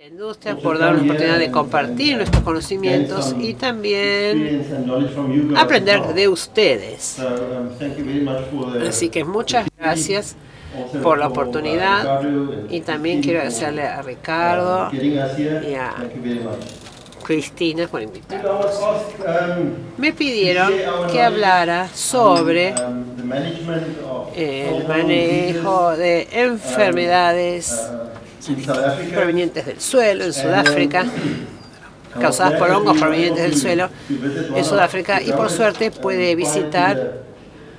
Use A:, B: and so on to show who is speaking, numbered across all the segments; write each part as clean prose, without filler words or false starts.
A: Industria por dar la oportunidad de compartir nuestros conocimientos y también aprender de ustedes. Así que muchas gracias por la oportunidad y también quiero agradecerle a Ricardo y a Cristina por invitarnos. Me pidieron que hablara sobre el manejo de enfermedades provenientes del suelo en Sudáfrica, causadas por hongos provenientes del suelo en Sudáfrica, y por suerte puede visitar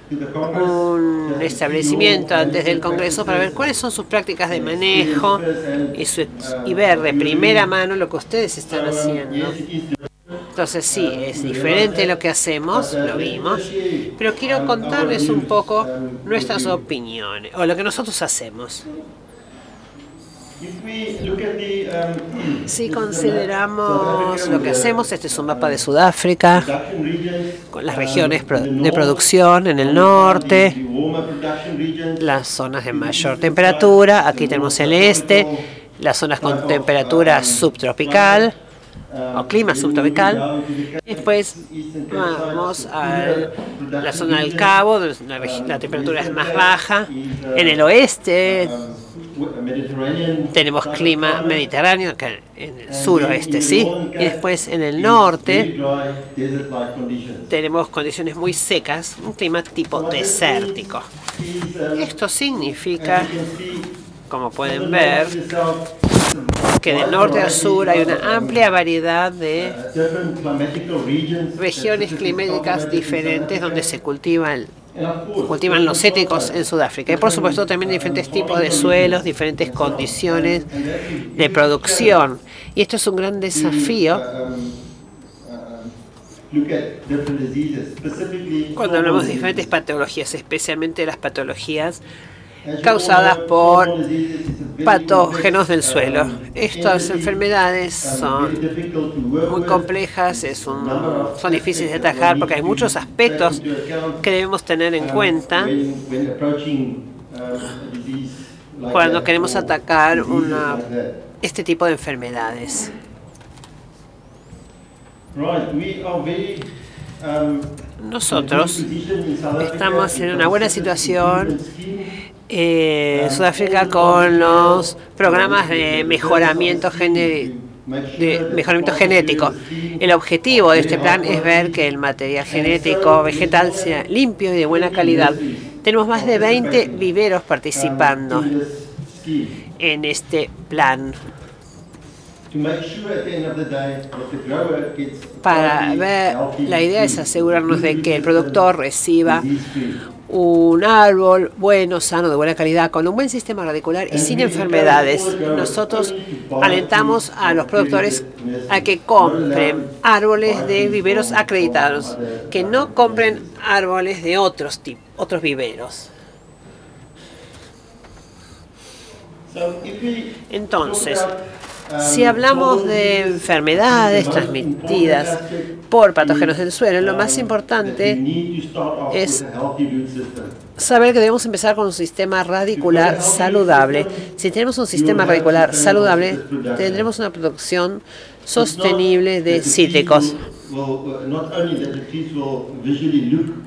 A: un establecimiento antes del Congreso para ver cuáles son sus prácticas de manejo y ver de primera mano lo que ustedes están haciendo. Entonces sí, es diferente lo que hacemos, lo vimos, pero quiero contarles un poco nuestras opiniones, o lo que nosotros hacemos. Si consideramos lo que hacemos, este es un mapa de Sudáfrica, con las regiones de producción en el norte, las zonas de mayor temperatura, aquí tenemos el este, las zonas con temperatura subtropical, o clima subtropical. Después vamos a la zona del Cabo, donde la temperatura es más baja. En el oeste tenemos clima mediterráneo, acá en el suroeste, ¿sí? Y después en el norte tenemos condiciones muy secas, un clima tipo desértico. Esto significa, como pueden ver, que de norte a sur hay una amplia variedad de regiones climáticas diferentes donde se cultivan los cítricos en Sudáfrica. Y por supuesto también diferentes tipos de suelos, diferentes condiciones de producción. Y esto es un gran desafío cuando hablamos de diferentes patologías, especialmente las patologías causadas por patógenos del suelo. Estas enfermedades son muy complejas, son difíciles de atajar porque hay muchos aspectos que debemos tener en cuenta cuando queremos atacar este tipo de enfermedades. Nosotros estamos en una buena situación Sudáfrica con los programas de mejoramiento genético. El objetivo de este plan es ver que el material genético vegetal sea limpio y de buena calidad. Tenemos más de 20 viveros participando en este plan. Para ver, la idea es asegurarnos de que el productor reciba un árbol bueno, sano, de buena calidad, con un buen sistema radicular y sin enfermedades. Nosotros alentamos a los productores a que compren árboles de viveros acreditados, que no compren árboles de otros viveros. Entonces, si hablamos de enfermedades transmitidas por patógenos del suelo, lo más importante es saber que debemos empezar con un sistema radicular saludable. Si tenemos un sistema radicular saludable, tendremos una producción sostenible de cítricos.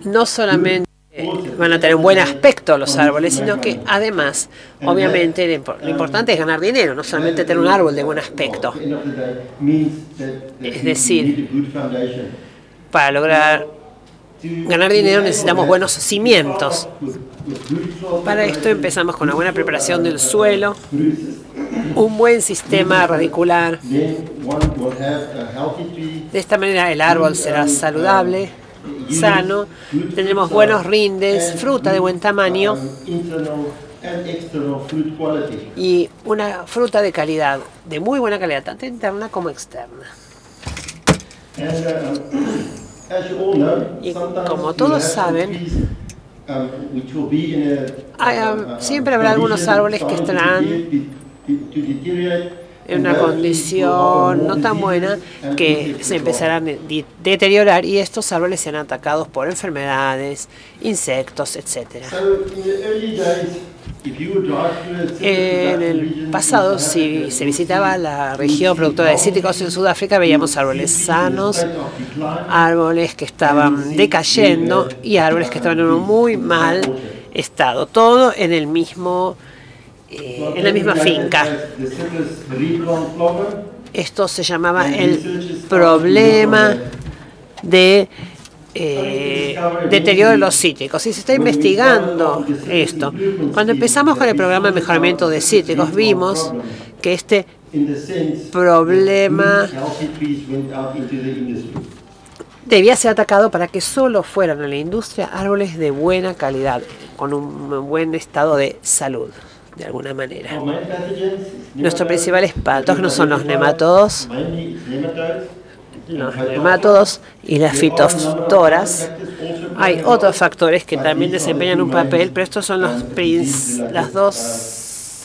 A: No solamente van a tener un buen aspecto los árboles, sino que además, obviamente, lo importante es ganar dinero, no solamente tener un árbol de buen aspecto. Es decir, para lograr ganar dinero necesitamos buenos cimientos. Para esto empezamos con una buena preparación del suelo, un buen sistema radicular. De esta manera el árbol será saludable, sano, tendremos buenos rindes, fruta de buen tamaño y una fruta de calidad, de muy buena calidad, tanto interna como externa. Y como todos saben, siempre habrá algunos árboles que estarán en una condición no tan buena que se empezarán a deteriorar y estos árboles sean atacados por enfermedades, insectos, etc. En el pasado, si se visitaba la región productora de cítricos en Sudáfrica, veíamos árboles sanos, árboles que estaban decayendo y árboles que estaban en un muy mal estado, todo en el mismo en la misma finca. Esto se llamaba el problema de deterioro de los cítricos y se está investigando esto. Cuando empezamos con el programa de mejoramiento de cítricos vimos que este problema debía ser atacado para que solo fueran a la industria árboles de buena calidad, con un buen estado de salud, de alguna manera. Nuestros principales patógenos son los nemátodos y las fitotoras. Hay otros factores que también desempeñan un papel, pero estos son las dos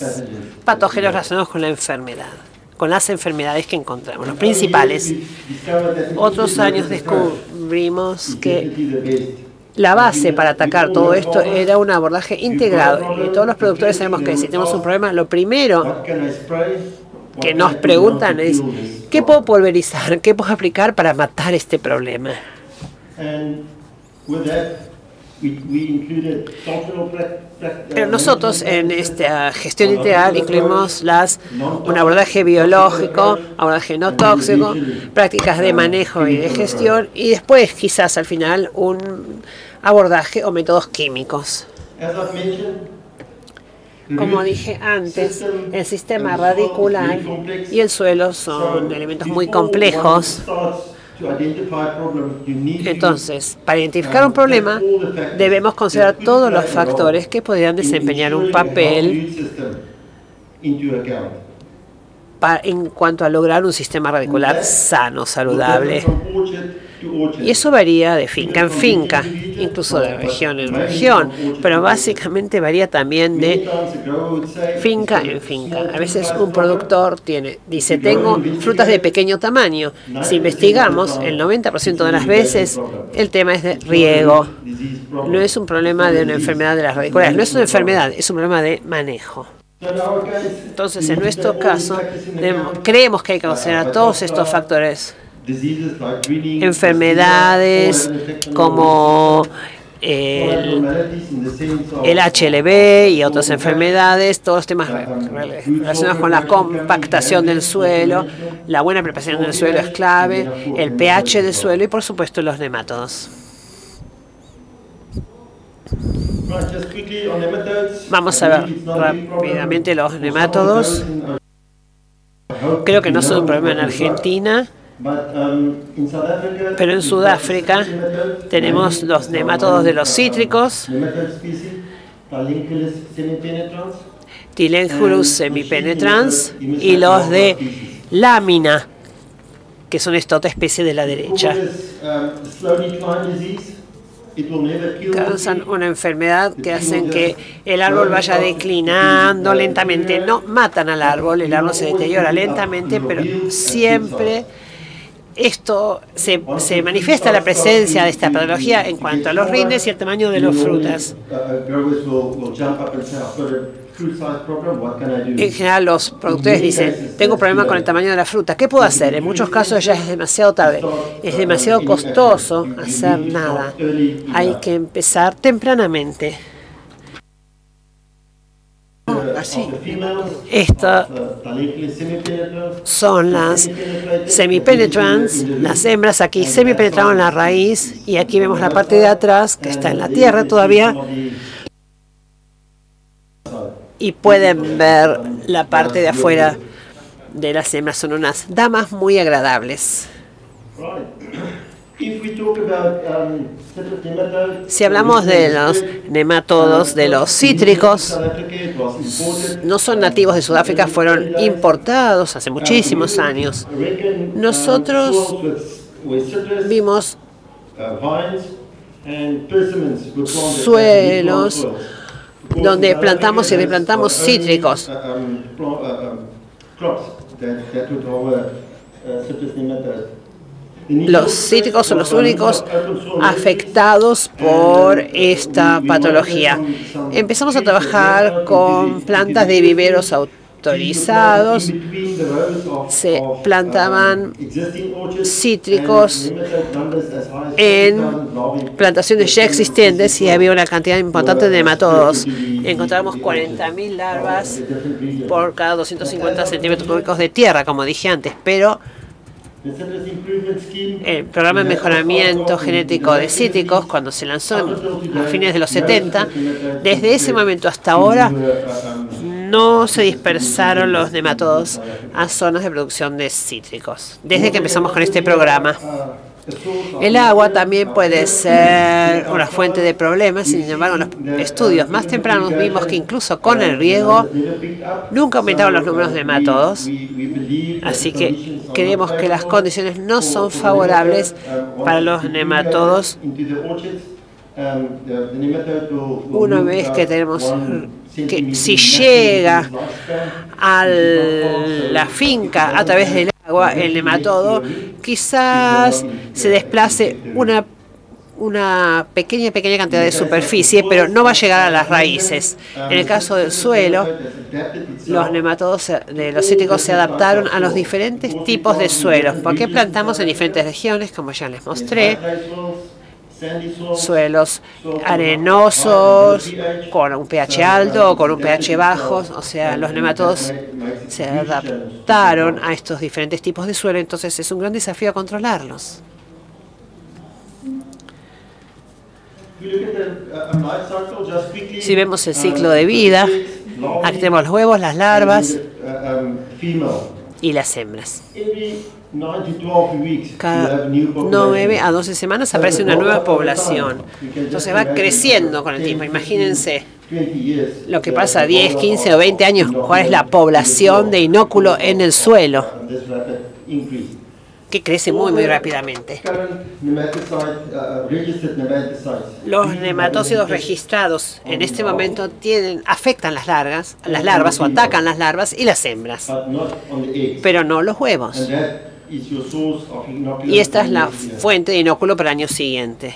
A: patógenos relacionados con la enfermedad, con las enfermedades que encontramos, los principales. Otros años descubrimos que la base para atacar todo esto era un abordaje integrado. Y todos los productores sabemos que si tenemos un problema, lo primero que nos preguntan es ¿qué puedo pulverizar? ¿Qué puedo aplicar para matar este problema? Pero nosotros en esta gestión integral incluimos un abordaje biológico, abordaje no tóxico, prácticas de manejo y de gestión y después quizás al final un abordaje o métodos químicos. Como dije antes, el sistema radicular y el suelo son elementos muy complejos. Entonces, para identificar un problema, debemos considerar todos los factores que podrían desempeñar un papel en cuanto a lograr un sistema radicular sano, saludable. Y eso varía de finca en finca, incluso de región en región, pero básicamente varía también de finca en finca. A veces un productor dice, tengo frutas de pequeño tamaño. Si investigamos, el 90% de las veces el tema es de riego. No es un problema de una enfermedad de las radiculares, no es una enfermedad, es un problema de manejo. Entonces, en nuestro caso, creemos que hay que considerar todos estos factores. Enfermedades como el HLB y otras enfermedades, todos los temas relacionados con la compactación del suelo, la buena preparación del suelo es clave, el pH del suelo y por supuesto los nemátodos. Vamos a ver rápidamente los nemátodos. Creo que no son un problema en Argentina, pero en Sudáfrica tenemos los nemátodos de los cítricos, Tylenchulus semipenetrans, y los de lámina, que son esta otra especie de la derecha. Causan una enfermedad que hacen que el árbol vaya declinando lentamente. No matan al árbol, el árbol se deteriora lentamente, pero siempre esto se manifiesta la presencia de esta patología en cuanto a los rindes y el tamaño de las frutas. En general, los productores dicen, tengo un problema con el tamaño de la fruta, ¿qué puedo hacer? En muchos casos ya es demasiado tarde, es demasiado costoso hacer nada. Hay que empezar tempranamente. Estas son las semipenetrans, las hembras aquí semipenetraron la raíz y aquí vemos la parte de atrás que está en la tierra todavía. Y pueden ver la parte de afuera de las hembras. Son unas damas muy agradables. Si hablamos de los nemátodos de los cítricos, no son nativos de Sudáfrica, fueron importados hace muchísimos años. Nosotros vimos suelos donde plantamos y replantamos cítricos. Los cítricos son los únicos afectados por esta patología. Empezamos a trabajar con plantas de viveros autorizados. Se plantaban cítricos en plantaciones ya existentes y había una cantidad importante de nematodos. Encontramos 40.000 larvas por cada 250 centímetros cúbicos de tierra, como dije antes, pero el programa de mejoramiento genético de cítricos, cuando se lanzó a fines de los 70, desde ese momento hasta ahora no se dispersaron los nematodos a zonas de producción de cítricos, desde que empezamos con este programa. El agua también puede ser una fuente de problemas, sin embargo, en los estudios más tempranos vimos que incluso con el riego nunca aumentaron los números de nematodos, así que creemos que las condiciones no son favorables para los nematodos. Una vez que tenemos que si llega a la finca a través del agua, el nematodo quizás se desplace una pequeña cantidad de superficie, pero no va a llegar a las raíces. En el caso del suelo, los nematodos de los cítricos se adaptaron a los diferentes tipos de suelos, porque plantamos en diferentes regiones, como ya les mostré. Suelos arenosos, con un pH alto o con un pH bajo, o sea, los nematodos se adaptaron a estos diferentes tipos de suelo, entonces es un gran desafío controlarlos. Si vemos el ciclo de vida, aquí tenemos los huevos, las larvas y las hembras. Cada 9 a 12 semanas aparece una nueva población. Entonces va creciendo con el tiempo. Imagínense lo que pasa 10, 15 o 20 años, cuál es la población de inóculo en el suelo, que crece muy rápidamente. Los nematócidos registrados en este momento afectan las larvas o atacan las larvas y las hembras, pero no los huevos. Y esta es la fuente de inóculo para el año siguiente.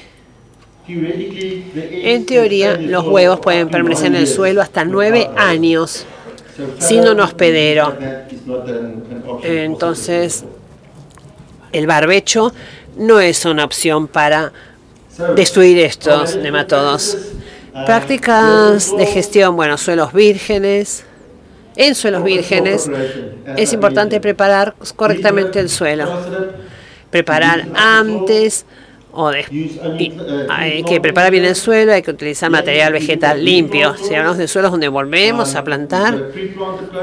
A: En teoría, los huevos pueden permanecer en el suelo hasta 9 años sin un hospedero. Entonces, el barbecho no es una opción para destruir estos nematodos. Prácticas de gestión, bueno, suelos vírgenes. En suelos vírgenes es importante preparar correctamente el suelo. Preparar antes o hay que preparar bien el suelo, hay que utilizar material vegetal limpio. Si hablamos de suelos donde volvemos a plantar,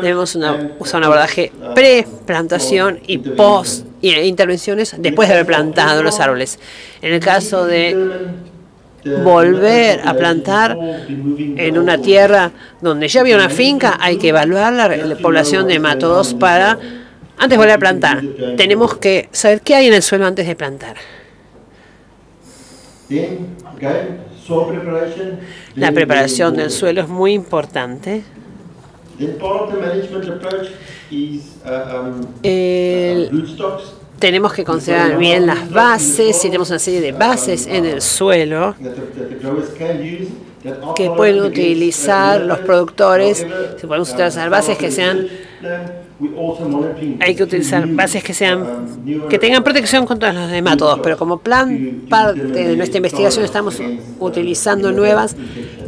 A: debemos usar un abordaje pre-plantación y intervenciones después de haber plantado los árboles. En el caso de volver a plantar en una tierra donde ya había una finca, hay que evaluar la población de nematodos para antes de volver a plantar. Tenemos que saber qué hay en el suelo antes de plantar. La preparación del suelo es muy importante. Tenemos que considerar bien las bases. Si tenemos una serie de bases en el suelo que pueden utilizar los productores, si podemos utilizar bases que sean, hay que utilizar bases que tengan protección contra los nematodos, pero como parte de nuestra investigación estamos utilizando nuevas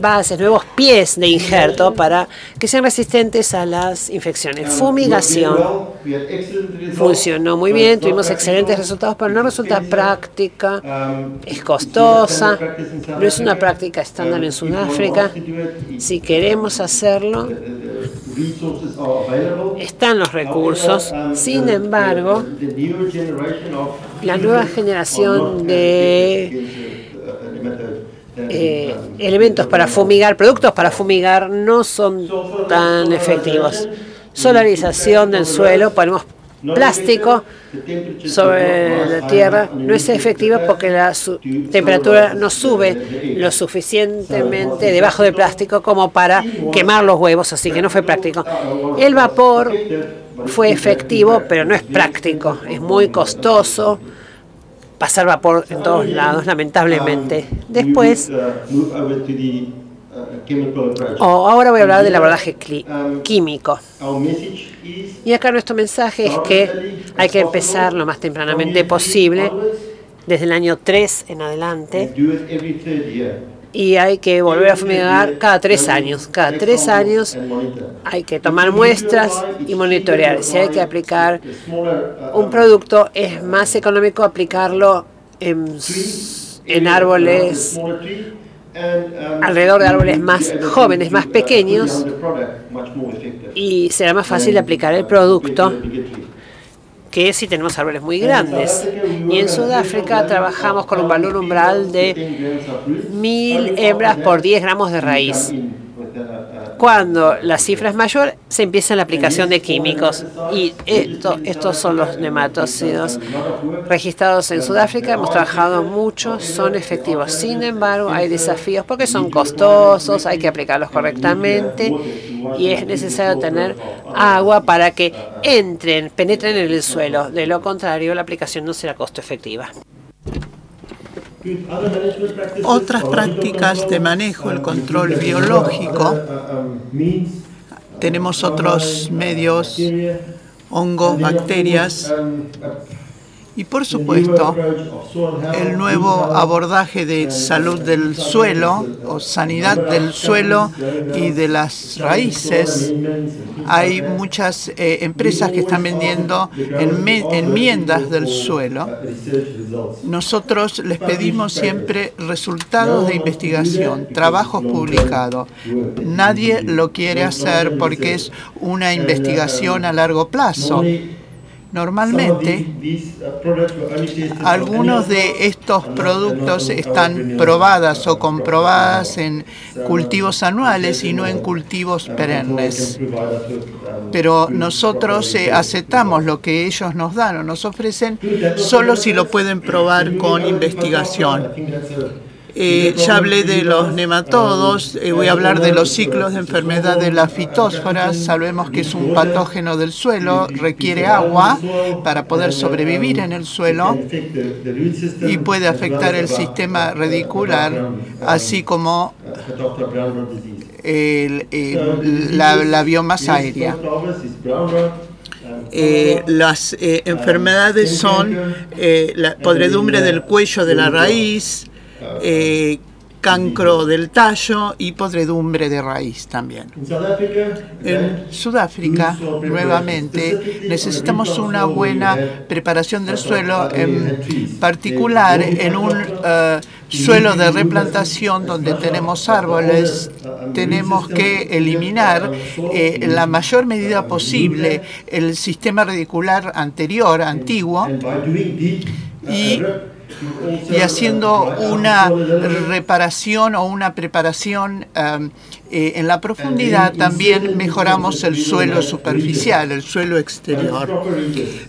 A: bases, nuevos pies de injerto para que sean resistentes a las infecciones. Fumigación funcionó muy bien, tuvimos excelentes resultados, pero no resulta práctica, es costosa, no es una práctica estándar en Sudáfrica. Si queremos hacerlo, están los recursos. Sin embargo, la nueva generación de elementos para fumigar, productos para fumigar, no son tan efectivos. Solarización del suelo, ponemos plástico sobre la tierra, no es efectiva porque la temperatura no sube lo suficientemente debajo del plástico como para quemar los huevos, así que no fue práctico. El vapor fue efectivo, pero no es práctico. Es muy costoso pasar vapor en todos lados, lamentablemente. Después, ahora voy a hablar del abordaje químico. Y acá nuestro mensaje es que hay que empezar lo más tempranamente posible, desde el año 3 en adelante, y hay que volver a fumigar cada 3 años. Cada 3 años hay que tomar muestras y monitorear. Si hay que aplicar un producto, es más económico aplicarlo en árboles, alrededor de árboles más jóvenes, más pequeños, y será más fácil aplicar el producto que si tenemos árboles muy grandes. Y en Sudáfrica trabajamos con un valor umbral de 1000 hembras por 10 gramos de raíz. Cuando la cifra es mayor, se empieza la aplicación de químicos. Y estos son los nematócidos registrados en Sudáfrica. Hemos trabajado mucho, son efectivos. Sin embargo, hay desafíos porque son costosos, hay que aplicarlos correctamente y es necesario tener agua para que penetren en el suelo. De lo contrario, la aplicación no será costo efectiva.
B: Otras prácticas de manejo, el control biológico. Tenemos otros medios, hongos, bacterias y, por supuesto, el nuevo abordaje de salud del suelo o sanidad del suelo y de las raíces. Hay muchas empresas que están vendiendo enmiendas del suelo. Nosotros les pedimos siempre resultados de investigación, trabajos publicados. Nadie lo quiere hacer porque es una investigación a largo plazo. Normalmente, algunos de estos productos están probadas o comprobadas en cultivos anuales y no en cultivos perennes. Pero nosotros aceptamos lo que ellos nos dan o nos ofrecen solo si lo pueden probar con investigación. Ya hablé de los nematodos, voy a hablar de los ciclos de enfermedad de la fitósfora. Sabemos que es un patógeno del suelo, requiere agua para poder sobrevivir en el suelo y puede afectar el sistema radicular, así como la biomasa aérea. Las enfermedades son la podredumbre del cuello de la raíz, cancro del tallo y podredumbre de raíz también. En Sudáfrica, nuevamente, necesitamos una buena preparación del suelo, en particular en un suelo de replantación donde tenemos árboles. Tenemos que eliminar en la mayor medida posible el sistema radicular antiguo, y haciendo una reparación o una preparación en la profundidad, también mejoramos el suelo superficial, el suelo exterior.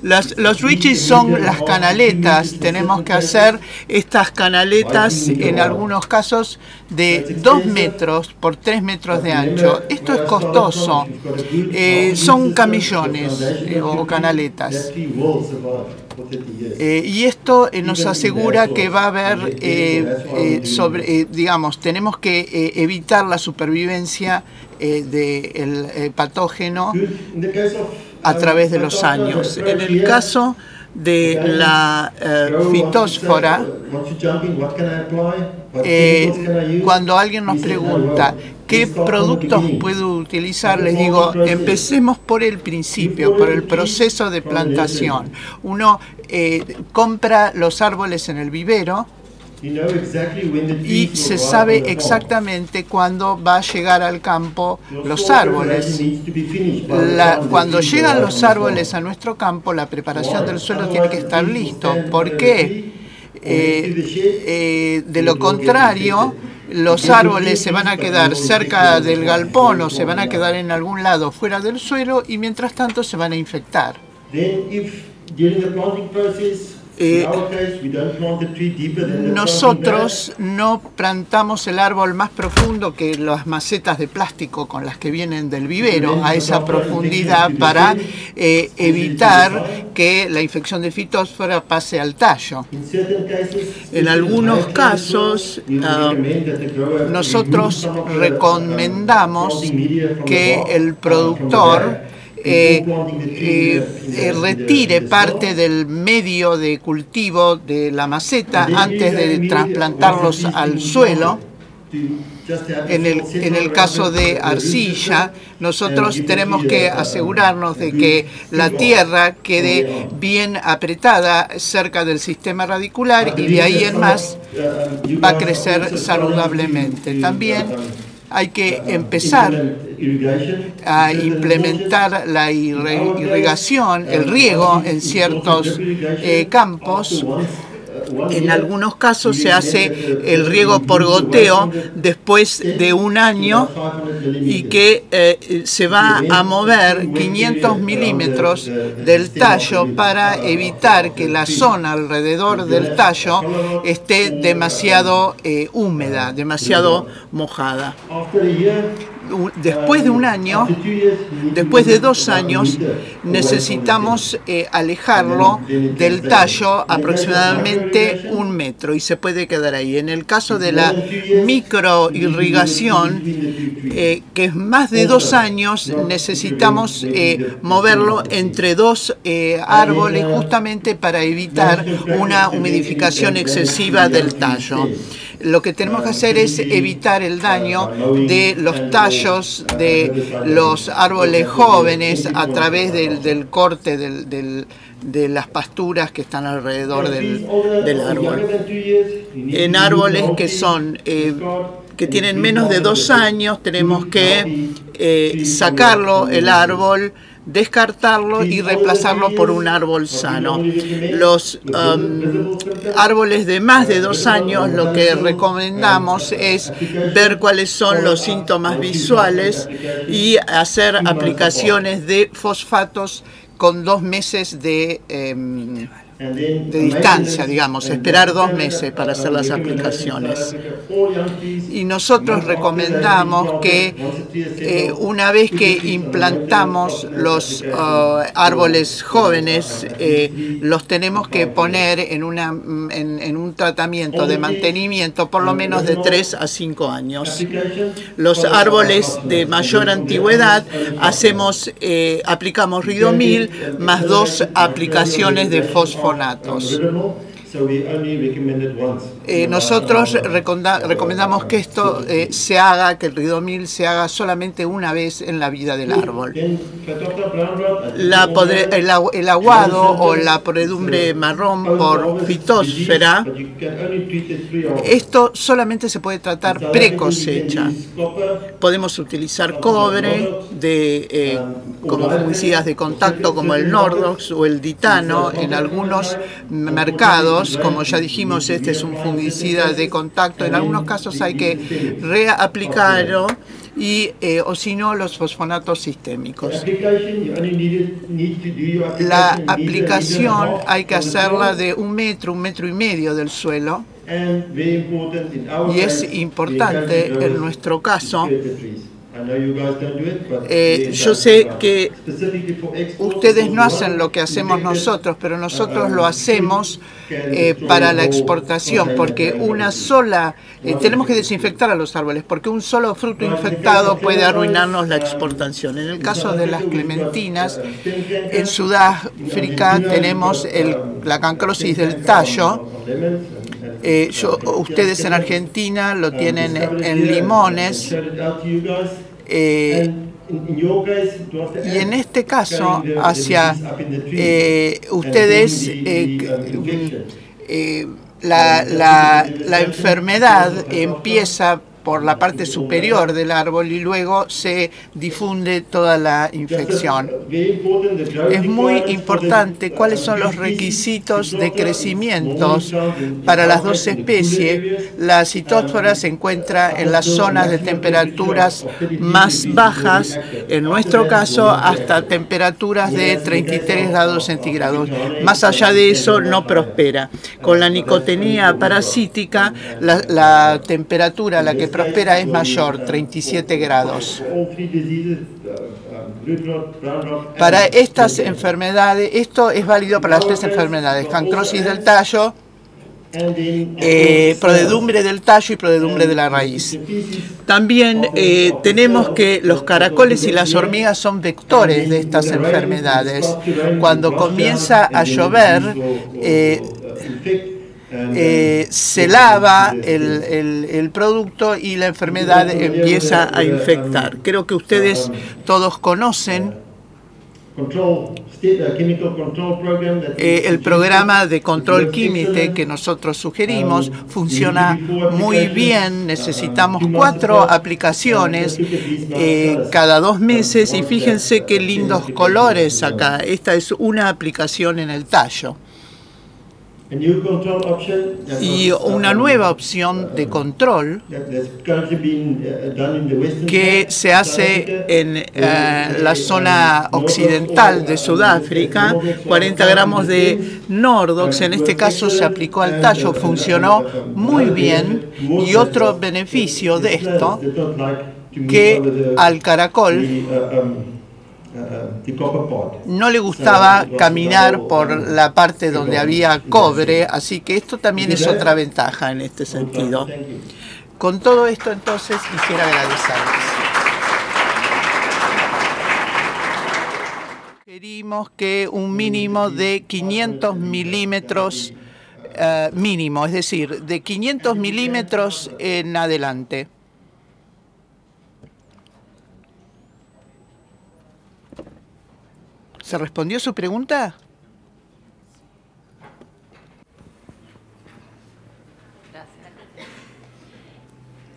B: Los ridges son las canaletas. Tenemos que hacer estas canaletas en algunos casos de 2 metros por 3 metros de ancho. Esto es costoso. Son camillones o canaletas. Y esto nos asegura que va a haber, tenemos que evitar la supervivencia del patógeno a través de los años. En el caso de la fitósfora, cuando alguien nos pregunta ¿qué productos puedo utilizar? Les digo, empecemos por el principio, por el proceso de plantación. Uno compra los árboles en el vivero y se sabe exactamente cuándo va a llegar al campo los árboles. Cuando llegan los árboles a nuestro campo, la preparación del suelo tiene que estar listo. ¿Por qué? De lo contrario, los árboles se van a quedar cerca del galpón o se van a quedar en algún lado fuera del suelo y mientras tanto se van a infectar. Nosotros no plantamos el árbol más profundo que las macetas de plástico con las que vienen del vivero, a esa profundidad, para evitar que la infección de fitósfora pase al tallo. En algunos casos, nosotros recomendamos que el productor retire parte del medio de cultivo de la maceta antes de trasplantarlos al suelo. En el caso de arcilla, nosotros tenemos que asegurarnos de que la tierra quede bien apretada cerca del sistema radicular y de ahí en más va a crecer saludablemente. También hay que empezar a implementar la irrigación, el riego en ciertos campos. En algunos casos se hace el riego por goteo después de un año y que se va a mover 500 milímetros del tallo para evitar que la zona alrededor del tallo esté demasiado húmeda, demasiado mojada. Después de un año, después de 2 años, necesitamos alejarlo del tallo aproximadamente 1 metro y se puede quedar ahí. En el caso de la microirrigación, que es más de 2 años, necesitamos moverlo entre 2 árboles justamente para evitar una humidificación excesiva del tallo. Lo que tenemos que hacer es evitar el daño de los tallos de los árboles jóvenes a través del corte de las pasturas que están alrededor del árbol. En árboles que tienen menos de 2 años, tenemos que sacarlo, el árbol, descartarlo y reemplazarlo por un árbol sano. Los árboles de más de 2 años, lo que recomendamos es ver cuáles son los síntomas visuales y hacer aplicaciones de fosfatos con 2 meses de distancia, digamos, esperar 2 meses para hacer las aplicaciones. Y nosotros recomendamos que una vez que implantamos los árboles jóvenes, los tenemos que poner en un tratamiento de mantenimiento por lo menos de 3 a 5 años. Los árboles de mayor antigüedad aplicamos Ridomil más 2 aplicaciones de fosfatos. Nosotros recomendamos que esto que el Ridomil se haga solamente una vez en la vida del árbol. El aguado o la podredumbre marrón por fitósfera, esto solamente se puede tratar pre-cosecha. Podemos utilizar cobre como fungicidas de contacto como el Nordox o el Ditano en algunos mercados. Como ya dijimos, este es un fungicida de contacto. En algunos casos hay que reaplicarlo o si no, los fosfonatos sistémicos. La aplicación hay que hacerla de 1 metro, 1,5 metros del suelo. Y es importante en nuestro caso. Yo sé que ustedes no hacen lo que hacemos nosotros, pero nosotros lo hacemos para la exportación, porque tenemos que desinfectar a los árboles, porque un solo fruto infectado puede arruinarnos la exportación. En el caso de las clementinas, en Sudáfrica tenemos la cancrosis del tallo. Ustedes en Argentina lo tienen en limones. Y en este caso, hacia ustedes, la enfermedad empieza por la parte superior del árbol y luego se difunde toda la infección. Es muy importante cuáles son los requisitos de crecimiento para las dos especies. La Phytophthora se encuentra en las zonas de temperaturas más bajas, en nuestro caso hasta temperaturas de 33 grados centígrados. Más allá de eso no prospera. Con la nicotinía parasítica la temperatura a la que prospera es mayor, 37 grados. Para estas enfermedades, esto es válido para las tres enfermedades: cancrosis del tallo, podredumbre del tallo y podredumbre de la raíz. También tenemos que los caracoles y las hormigas son vectores de estas enfermedades. Cuando comienza a llover, se lava el producto y la enfermedad empieza a infectar. Creo que ustedes todos conocen el programa de control químico que nosotros sugerimos. Funciona muy bien. Necesitamos 4 aplicaciones cada 2 meses y fíjense qué lindos colores acá. Esta es una aplicación en el tallo. Y una nueva opción de control que se hace en la zona occidental de Sudáfrica, 40 gramos de Nordox, en este caso se aplicó al tallo, funcionó muy bien. Y otro beneficio de esto, que al caracol no le gustaba caminar por la parte donde había cobre, así que esto también es otra ventaja en este sentido. Con todo esto, entonces, quisiera agradecerles. Sugerimos que un mínimo de 500 milímetros mínimo, es decir, de 500 milímetros en adelante. ¿Se respondió su pregunta?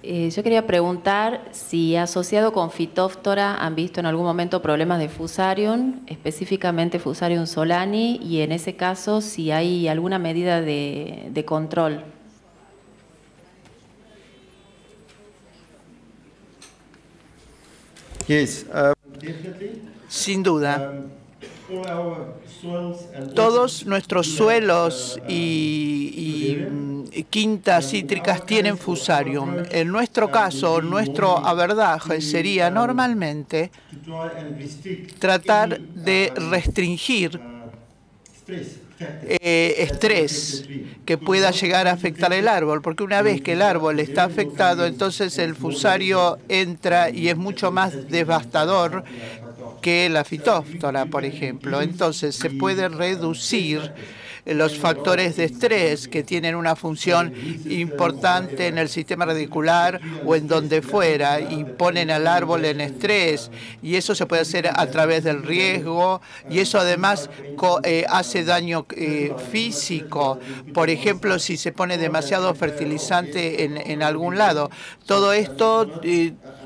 C: Gracias. Yo quería preguntar si asociado con Phytophthora han visto en algún momento problemas de Fusarium, específicamente Fusarium solani, y en ese caso si hay alguna medida de control.
D: Yes,
B: sin duda. Todos nuestros suelos y quintas cítricas tienen Fusarium. En nuestro caso, nuestro abordaje sería normalmente tratar de restringir estrés que pueda llegar a afectar el árbol, porque una vez que el árbol está afectado, entonces el fusario entra y es mucho más devastador que la Phytophthora, por ejemplo. Entonces se puede reducir los factores de estrés que tienen una función importante en el sistema radicular o en donde fuera y ponen al árbol en estrés, y eso se puede hacer a través del riesgo, y eso además hace daño físico. Por ejemplo, si se pone demasiado fertilizante en algún lado, todo esto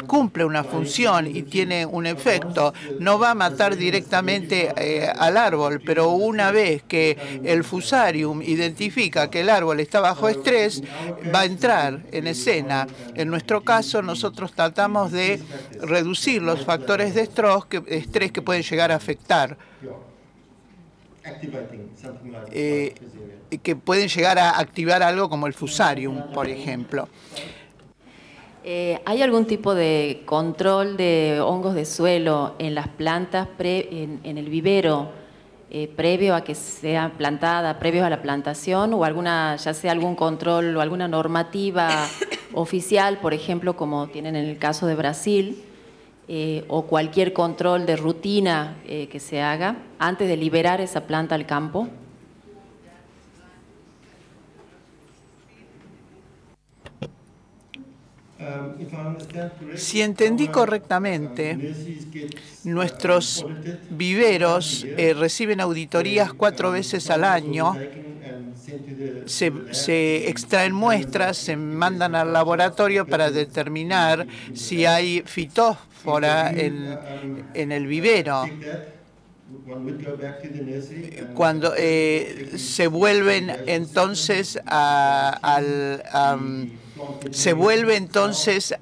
B: cumple una función y tiene un efecto. No va a matar directamente al árbol, pero una vez que el Fusarium identifica que el árbol está bajo estrés, va a entrar en escena. En nuestro caso, nosotros tratamos de reducir los factores de estrés que pueden llegar a afectar, que pueden llegar a activar algo como el Fusarium, por ejemplo.
C: ¿Hay algún tipo de control de hongos de suelo en las plantas en el vivero previo a que sea plantada, previo a la plantación, o alguna, ya sea algún control o alguna normativa oficial, por ejemplo, como tienen en el caso de Brasil, o cualquier control de rutina que se haga antes de liberar esa planta al campo?
B: Si entendí correctamente, nuestros viveros reciben auditorías 4 veces al año se extraen muestras, se mandan al laboratorio para determinar si hay fitófora en el vivero. Cuando se vuelven entonces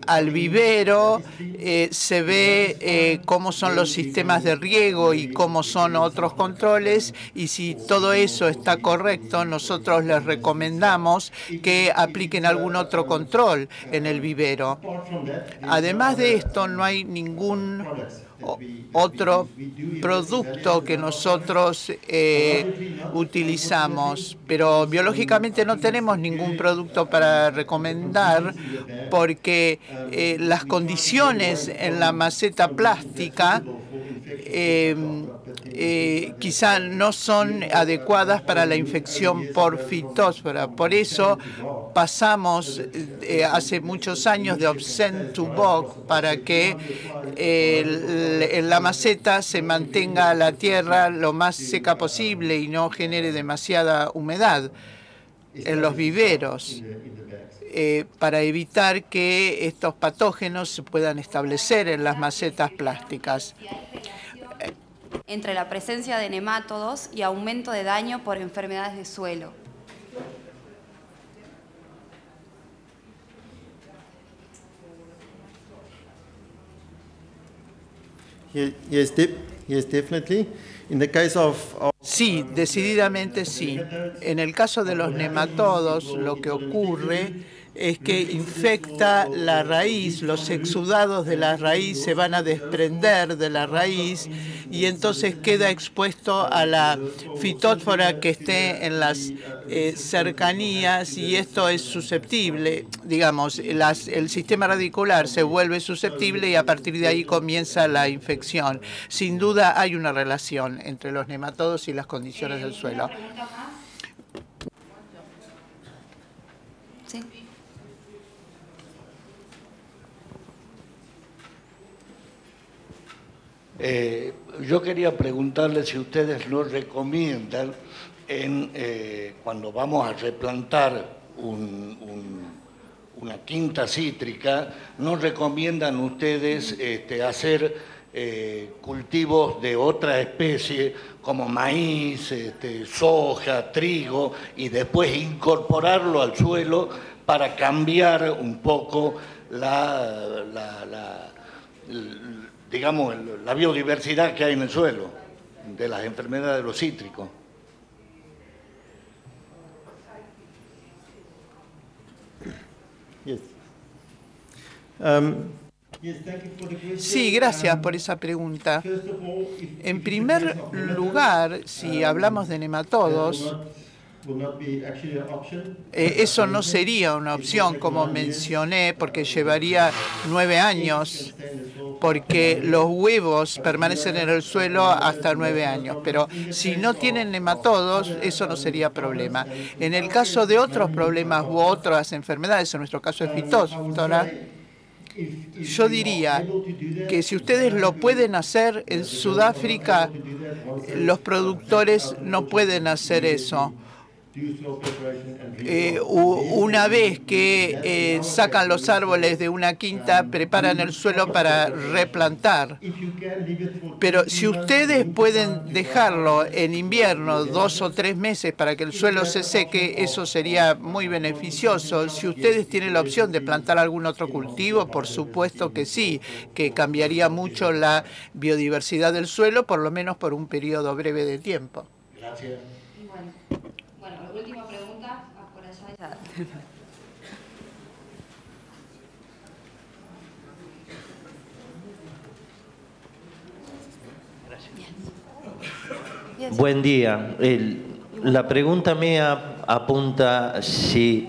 B: al vivero, se ve cómo son los sistemas de riego y cómo son otros controles, y si todo eso está correcto, nosotros les recomendamos que apliquen algún otro control en el vivero. Además de esto, no hay ningún otro producto que nosotros utilizamos, pero biológicamente no tenemos ningún producto para recomendar porque las condiciones en la maceta plástica quizá no son adecuadas para la infección por fitósfora. Por eso pasamos hace muchos años de Obscene to Bog para que en la maceta se mantenga la tierra lo más seca posible y no genere demasiada humedad en los viveros, para evitar que estos patógenos se puedan establecer en las macetas plásticas.
D: Entre la presencia de nemátodos y aumento de daño por enfermedades de suelo.
E: Yes, definitely. In the case of
B: Sí, decididamente sí. En el caso de los nematodos, lo que ocurre es que infecta la raíz, los exudados de la raíz se van a desprender de la raíz y entonces queda expuesto a la fitósfora que esté en las cercanías, y esto es susceptible, digamos, el sistema radicular se vuelve susceptible y a partir de ahí comienza la infección. Sin duda hay una relación entre los nematodos y las condiciones del suelo.
D: Sí.
F: Yo quería preguntarle si ustedes nos recomiendan, cuando vamos a replantar una quinta cítrica, ¿nos recomiendan ustedes hacer cultivos de otra especie como maíz, soja, trigo, y después incorporarlo al suelo para cambiar un poco digamos, la biodiversidad que hay en el suelo de las enfermedades de los cítricos?
E: yes.
B: Sí, gracias por esa pregunta. En primer lugar, si hablamos de nematodos, eso no sería una opción, como mencioné, porque llevaría 9 años, porque los huevos permanecen en el suelo hasta 9 años. Pero si no tienen nematodos, eso no sería problema. En el caso de otros problemas u otras enfermedades, en nuestro caso es fitósfora, yo diría que si ustedes lo pueden hacer en Sudáfrica, los productores no pueden hacer eso. Una vez que sacan los árboles de una quinta, preparan el suelo para replantar. Pero si ustedes pueden dejarlo en invierno 2 o 3 meses para que el suelo se seque, eso sería muy beneficioso. Si ustedes tienen la opción de plantar algún otro cultivo, por supuesto que sí, que cambiaría mucho la biodiversidad del suelo, por lo menos por un periodo breve de tiempo.
F: Gracias.
D: Bueno, última pregunta, por allá.
G: Gracias. Buen día. La pregunta mía apunta si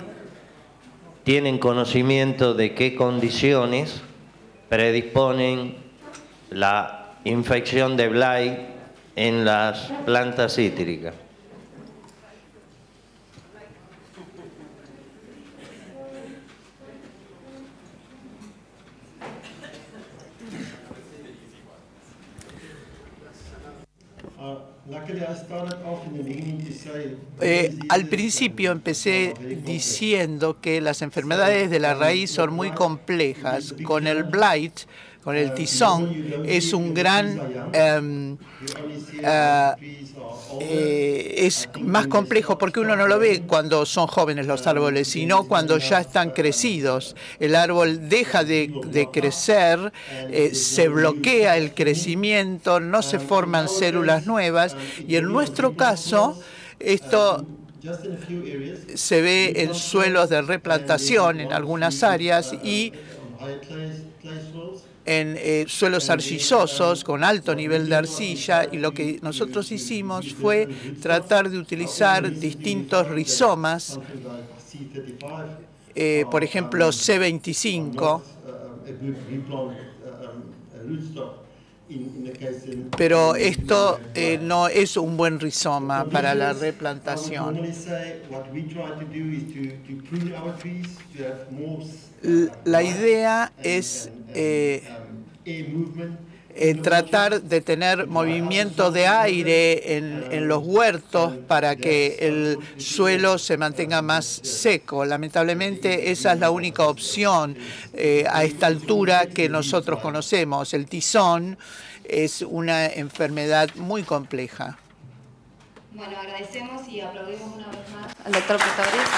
G: tienen conocimiento de qué condiciones predisponen la infección de Blight en las plantas cítricas.
B: Al principio empecé diciendo que las enfermedades de la raíz son muy complejas. Con el blight, con el tizón, es un gran... es más complejo porque uno no lo ve cuando son jóvenes los árboles, sino cuando ya están crecidos. El árbol deja de crecer, se bloquea el crecimiento, no se forman células nuevas, y en nuestro caso esto se ve en suelos de replantación en algunas áreas y en suelos arcillosos con alto nivel de arcilla, y lo que nosotros hicimos fue tratar de utilizar distintos rizomas, por ejemplo C25, pero esto no es un buen rizoma para la replantación. La idea es tratar de tener movimiento de aire en los huertos para que el suelo se mantenga más seco. Lamentablemente esa es la única opción a esta altura que nosotros conocemos. El tizón es una enfermedad muy compleja.
D: Bueno, agradecemos y aplaudimos una vez más al doctor Pretorius.